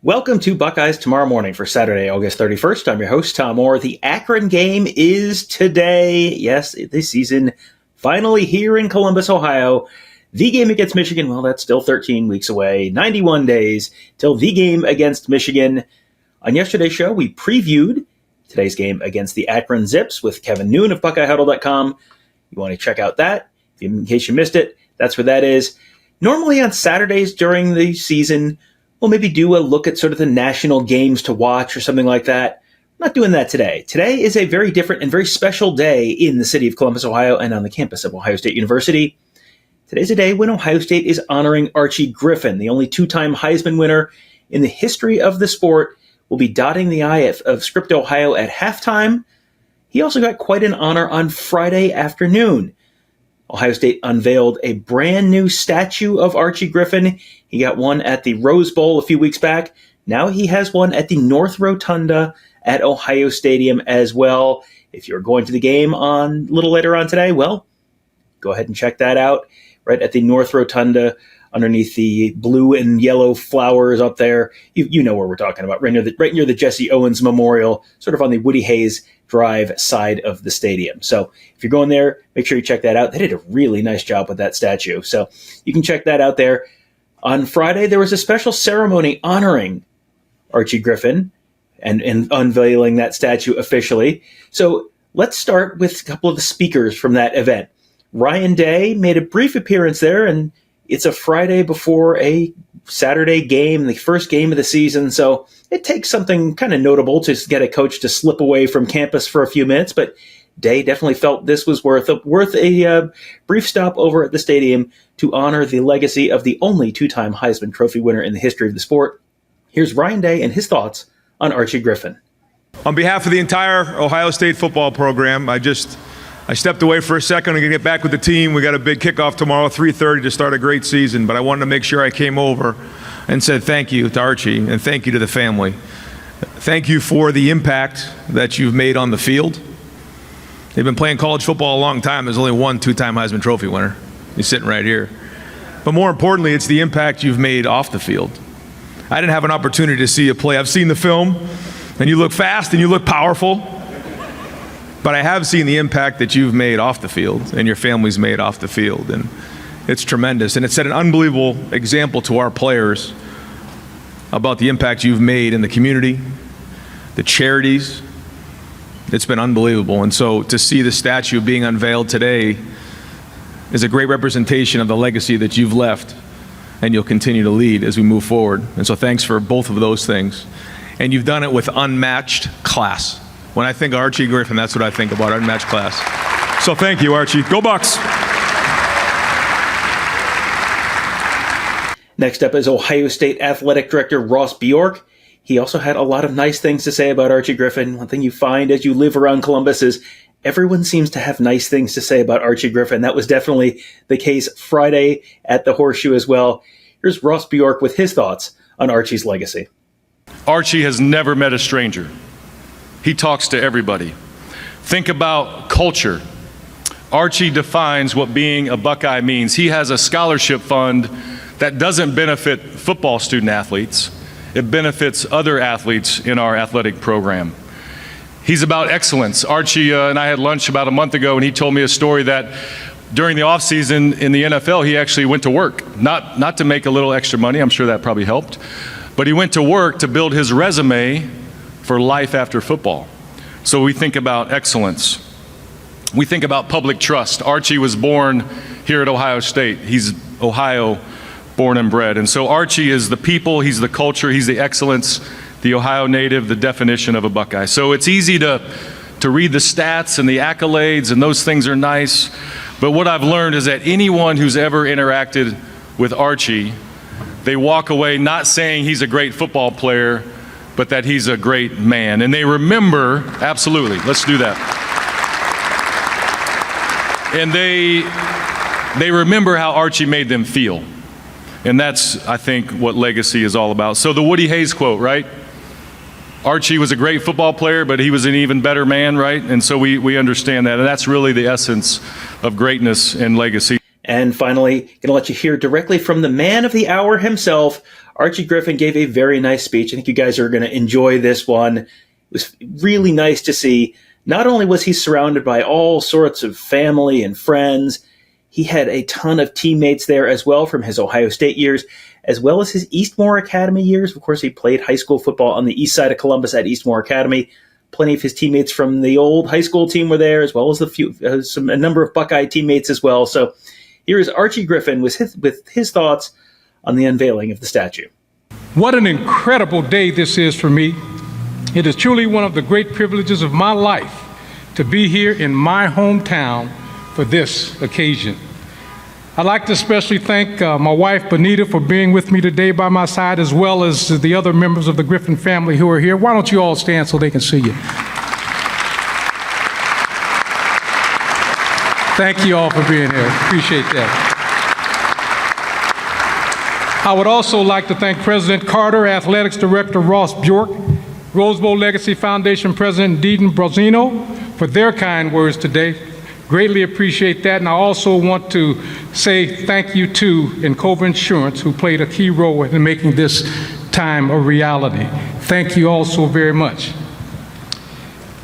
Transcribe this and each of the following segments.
Welcome to Buckeyes Tomorrow Morning for Saturday, August 31st. I'm your host, Tom Orr. The Akron game is today. Yes, the season finally here in Columbus, Ohio. The game against Michigan, well, that's still 13 weeks away. 91 days till the game against Michigan. On yesterday's show, we previewed today's game against the Akron Zips with Kevin Noon of BuckeyeHuddle.com. You want to check out that in case you missed it. That's where that is. Normally on Saturdays during the season, we'll maybe do a look at sort of the national games to watch or something like that. I'm not doing that today. Today is a very different and very special day in the city of Columbus, Ohio, and on the campus of Ohio State University. Today's a day when Ohio State is honoring Archie Griffin, the only two-time Heisman winner in the history of the sport. Will be dotting the I of Script, Ohio at halftime. He also got quite an honor on Friday afternoon. Ohio State unveiled a brand new statue of Archie Griffin. He got one at the Rose Bowl a few weeks back. Now he has one at the North Rotunda at Ohio Stadium as well. If you're going to the game a little later on today, well, go ahead and check that out right at the North Rotunda underneath the blue and yellow flowers up there. You know where we're talking about, right near the Jesse Owens Memorial, sort of on the Woody Hayes Drive side of the stadium. So if you're going there, make sure you check that out. They did a really nice job with that statue. So you can check that out there. On Friday, there was a special ceremony honoring Archie Griffin and unveiling that statue officially. So let's start with a couple of the speakers from that event. Ryan Day made a brief appearance there, and it's a Friday before a Saturday game, the first game of the season, so it takes something kind of notable to get a coach to slip away from campus for a few minutes, but Day definitely felt this was worth a brief stop over at the stadium to honor the legacy of the only two-time Heisman Trophy winner in the history of the sport. Here's Ryan Day and his thoughts on Archie Griffin. On behalf of the entire Ohio State football program, I stepped away for a second. I'm going to get back with the team. We got a big kickoff tomorrow, 3:30, to start a great season. But I wanted to make sure I came over and said thank you to Archie and thank you to the family. Thank you for the impact that you've made on the field. They've been playing college football a long time. There's only one two-time Heisman Trophy winner. He's sitting right here. But more importantly, it's the impact you've made off the field. I didn't have an opportunity to see you play. I've seen the film, and you look fast and you look powerful. But I have seen the impact that you've made off the field and your family's made off the field. And it's tremendous. And it set an unbelievable example to our players about the impact you've made in the community, the charities. It's been unbelievable. And so to see the statue being unveiled today is a great representation of the legacy that you've left and you'll continue to lead as we move forward. And so thanks for both of those things. And you've done it with unmatched class. When I think Archie Griffin, that's what I think about, unmatched class. So thank you, Archie. Go Bucks! Next up is Ohio State Athletic Director Ross Bjork. He also had a lot of nice things to say about Archie Griffin. One thing you find as you live around Columbus is everyone seems to have nice things to say about Archie Griffin. That was definitely the case Friday at the Horseshoe as well. Here's Ross Bjork with his thoughts on Archie's legacy. Archie has never met a stranger. He talks to everybody. Think about culture. Archie defines what being a Buckeye means. He has a scholarship fund that doesn't benefit football student athletes. It benefits other athletes in our athletic program. He's about excellence. Archie and I had lunch about a month ago, and he told me a story that during the offseason in the NFL, he actually went to work, not to make a little extra money. I'm sure that probably helped. But he went to work to build his resume for life after football. So we think about excellence. We think about public trust. Archie was born here at Ohio State. He's Ohio born and bred. And so Archie is the people, he's the culture, he's the excellence, the Ohio native, the definition of a Buckeye. So it's easy to read the stats and the accolades, and those things are nice. But what I've learned is that anyone who's ever interacted with Archie, they walk away not saying he's a great football player, but that he's a great man. And they remember, absolutely, let's do that. And they remember how Archie made them feel. And that's, I think, what legacy is all about. So the Woody Hayes quote, right? Archie was a great football player, but he was an even better man, right? And so we understand that. And that's really the essence of greatness and legacy. And finally, going to let you hear directly from the man of the hour himself, Archie Griffin gave a very nice speech. I think you guys are going to enjoy this one. It was really nice to see. Not only was he surrounded by all sorts of family and friends, he had a ton of teammates there as well from his Ohio State years, as well as his Eastmoor Academy years. Of course, he played high school football on the east side of Columbus at Eastmoor Academy. Plenty of his teammates from the old high school team were there, as well as a number of Buckeye teammates as well. So here is Archie Griffin with his thoughts on the unveiling of the statue. What an incredible day this is for me. It is truly one of the great privileges of my life to be here in my hometown for this occasion. I'd like to especially thank my wife, Bonita, for being with me today by my side, as well as the other members of the Griffin family who are here. Why don't you all stand so they can see you? Thank you all for being here. Appreciate that. I would also like to thank President Carter, Athletics Director Ross Bjork, Rose Bowl Legacy Foundation President Deedon Brazino for their kind words today. Greatly appreciate that. And I also want to say thank you to Encova Insurance, who played a key role in making this time a reality. Thank you all so very much.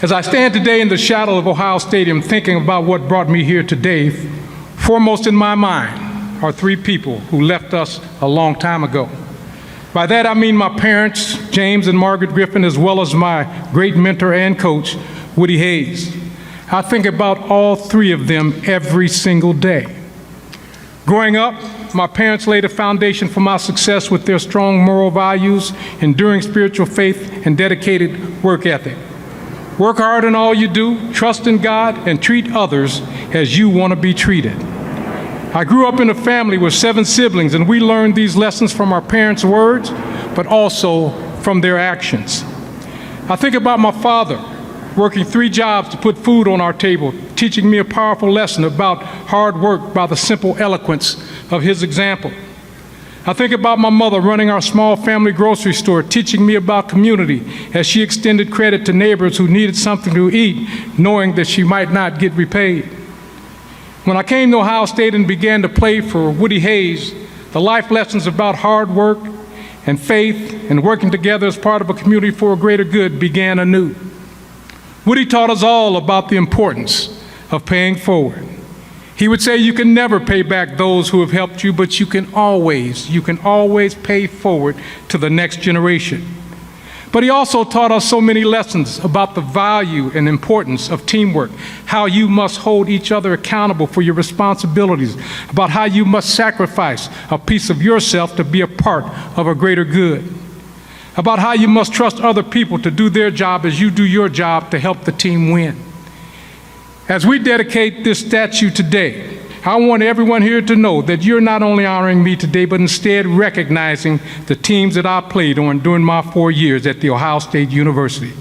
As I stand today in the shadow of Ohio Stadium thinking about what brought me here today, foremost in my mind are three people who left us a long time ago. By that I mean my parents, James and Margaret Griffin, as well as my great mentor and coach, Woody Hayes. I think about all three of them every single day. Growing up, my parents laid a foundation for my success with their strong moral values, enduring spiritual faith, and dedicated work ethic. Work hard in all you do, trust in God, and treat others as you want to be treated. I grew up in a family with 7 siblings, and we learned these lessons from our parents' words, but also from their actions. I think about my father, working 3 jobs to put food on our table, teaching me a powerful lesson about hard work by the simple eloquence of his example. I think about my mother running our small family grocery store, teaching me about community as she extended credit to neighbors who needed something to eat, knowing that she might not get repaid. When I came to Ohio State and began to play for Woody Hayes, the life lessons about hard work and faith and working together as part of a community for a greater good began anew. Woody taught us all about the importance of paying forward. He would say you can never pay back those who have helped you, but you can always pay forward to the next generation. But he also taught us so many lessons about the value and importance of teamwork, how you must hold each other accountable for your responsibilities, about how you must sacrifice a piece of yourself to be a part of a greater good, about how you must trust other people to do their job as you do your job to help the team win. As we dedicate this statue today, I want everyone here to know that you're not only honoring me today, but instead recognizing the teams that I played on during my 4 years at The Ohio State University.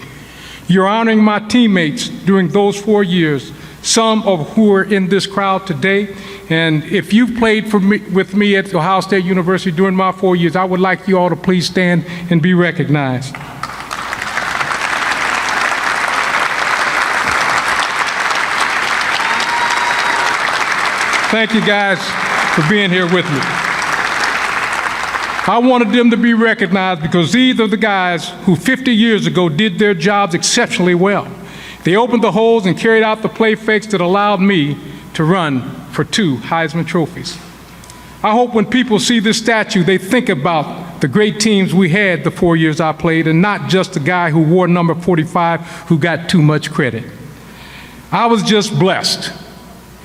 You're honoring my teammates during those 4 years, some of who are in this crowd today. And if you've played with me at Ohio State University during my 4 years, I would like you all to please stand and be recognized. Thank you guys for being here with me. I wanted them to be recognized because these are the guys who 50 years ago did their jobs exceptionally well. They opened the holes and carried out the play fakes that allowed me to run for 2 Heisman Trophies. I hope when people see this statue, they think about the great teams we had the 4 years I played, and not just the guy who wore number 45 who got too much credit. I was just blessed.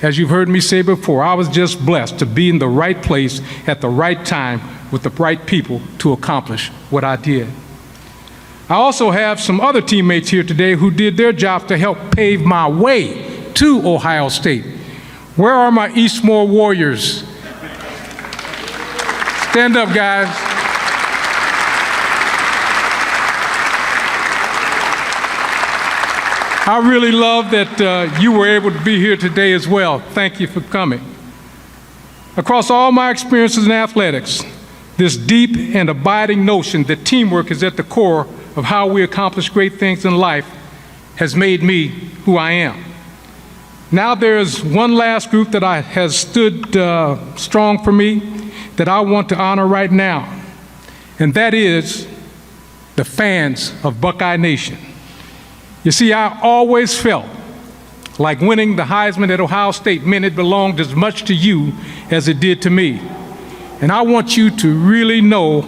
As you've heard me say before, I was just blessed to be in the right place at the right time with the right people to accomplish what I did. I also have some other teammates here today who did their jobs to help pave my way to Ohio State. Where are my Eastmoor Warriors? Stand up, guys. I really love that you were able to be here today as well. Thank you for coming. Across all my experiences in athletics, this deep and abiding notion that teamwork is at the core of how we accomplish great things in life has made me who I am. Now there's one last group that has stood strong for me that I want to honor right now. and that is the fans of Buckeye Nation. You see, I always felt like winning the Heisman at Ohio State meant it belonged as much to you as it did to me. And I want you to really know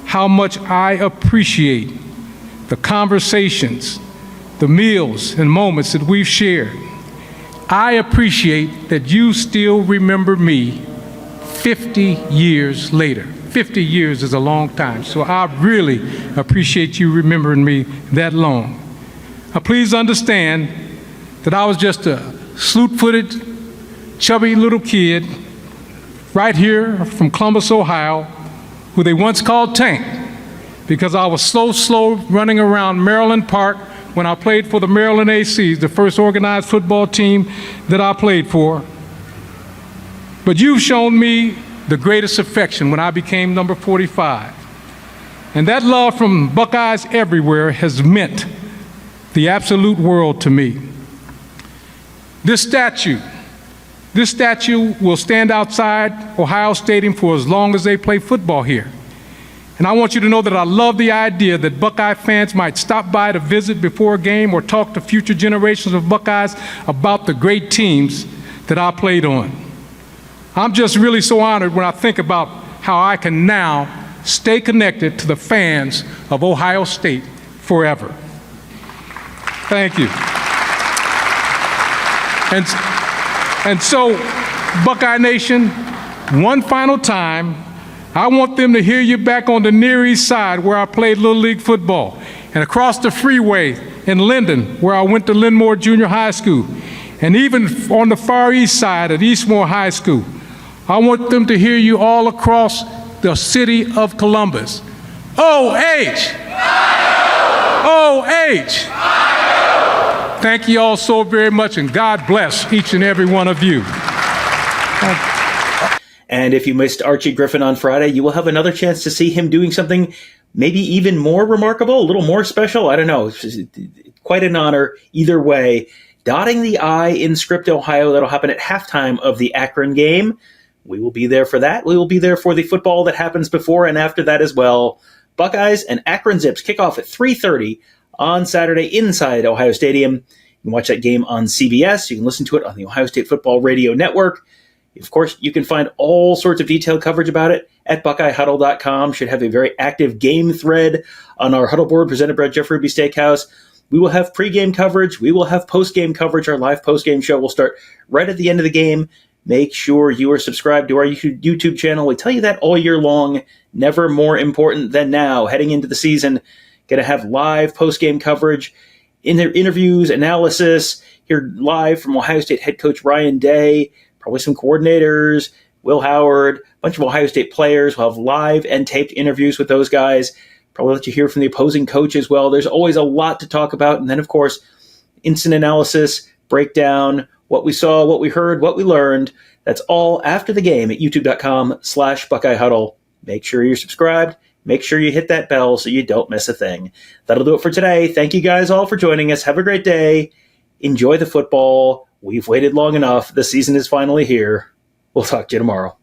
how much I appreciate the conversations, the meals and moments that we've shared. I appreciate that you still remember me 50 years later. 50 years is a long time, so I really appreciate you remembering me that long. Now, please understand that I was just a slew-footed, chubby little kid right here from Columbus, Ohio, who they once called Tank, because I was slow running around Maryland Park when I played for the Maryland ACs, the first organized football team that I played for. But you've shown me the greatest affection when I became number 45. And that love from Buckeyes everywhere has meant the absolute world to me. This statue will stand outside Ohio Stadium for as long as they play football here. And I want you to know that I love the idea that Buckeye fans might stop by to visit before a game or talk to future generations of Buckeyes about the great teams that I played on. I'm just really so honored when I think about how I can now stay connected to the fans of Ohio State forever. Thank you. And so, Buckeye Nation, one final time, I want them to hear you back on the Near East Side where I played Little League football, and across the freeway in Linden where I went to Linmore Junior High School, and even on the Far East Side at Eastmore High School. I want them to hear you all across the city of Columbus. O-H! O-H! Thank you all so very much, and God bless each and every one of you. And if you missed Archie Griffin on Friday, you will have another chance to see him doing something maybe even more remarkable, a little more special. I don't know. It's quite an honor either way. Dotting the I in Script, Ohio. That'll happen at halftime of the Akron game. We will be there for that. We will be there for the football that happens before and after that as well. Buckeyes and Akron Zips kick off at 3:30 on Saturday inside Ohio Stadium. You can watch that game on CBS. You can listen to it on the Ohio State Football Radio Network. Of course, you can find all sorts of detailed coverage about it at BuckeyeHuddle.com. Should have a very active game thread on our huddle board presented by Jeff Ruby Steakhouse. We will have pregame coverage. We will have postgame coverage. Our live postgame show will start right at the end of the game. Make sure you are subscribed to our YouTube channel. We tell you that all year long. Never more important than now. Heading into the season, going to have live postgame coverage, interviews, analysis, here live from Ohio State head coach Ryan Day, probably some coordinators, Will Howard, a bunch of Ohio State players. We'll have live and taped interviews with those guys. Probably let you hear from the opposing coach as well. There's always a lot to talk about. And then, of course, instant analysis, breakdown, what we saw, what we heard, what we learned. That's all after the game at youtube.com/Buckeye Huddle. Make sure you're subscribed. Make sure you hit that bell so you don't miss a thing. That'll do it for today. Thank you guys all for joining us. Have a great day. Enjoy the football. We've waited long enough. The season is finally here. We'll talk to you tomorrow.